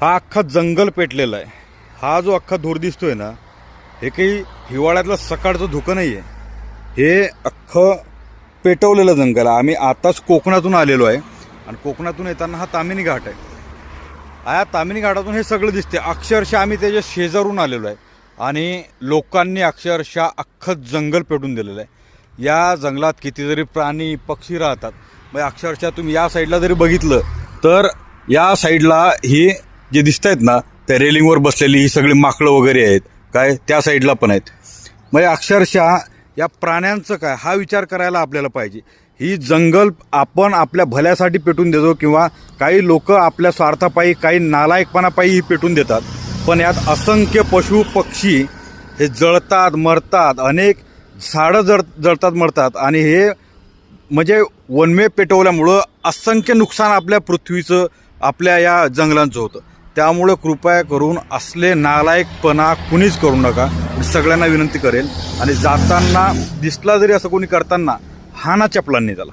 हा अख्खा जंगल पेटलेला आहे। हा जो अख्खा धूर दिसतोय ना, हे काही हिवाळ्यातलं सकाळचं धुकं नाही आहे, हे अख्खं पेटवलेलं जंगल आहे। आम्ही आताच कोकणातून आलेलो आहे आणि कोकणातून येताना हा ताम्हिणी घाट आहे। या ताम्हिणी घाटातून हे सगळं दिसते। अक्षरशः आम्ही त्याच्या शेजारून आलेलो आहे आणि लोकांनी अक्षरशः अख्खं जंगल पेटून दिलेलं आहे। या जंगलात कितीतरी प्राणी पक्षी राहतात। म्हणजे अक्षरशः तुम्ही या साईडला जरी बघितलं तर या साईडला ही जे दिसत आहेत ना, त्या रेलिंगवर बसलेली ही सगळी माकडं वगैरे आहेत, काय त्या साईडला पण आहेत। म्हणजे अक्षरशः या प्राण्यांचं काय हा विचार करायला आपल्याला पाहिजे। ही जंगल आपण आपल्या भल्यासाठी पेटून देतो किंवा काही लोक आपल्या स्वार्थापायी, काही नालायकपणापायी ही पेटून देतात, पण यात असंख्य पशु पक्षी हे जळतात, मरतात, अनेक झाडं जळतात, मरतात आणि हे म्हणजे वनवे पेटवल्यामुळं असंख्य नुकसान आपल्या पृथ्वीचं, आपल्या या जंगलांचं होतं। त्यामुळे कृपया करून असले नालायकपणा कुणीच करू नका, सगळ्यांना विनंती करेल। आणि जाताना दिसला जरी असं कोणी करताना, हा ना चपलांनी त्याला।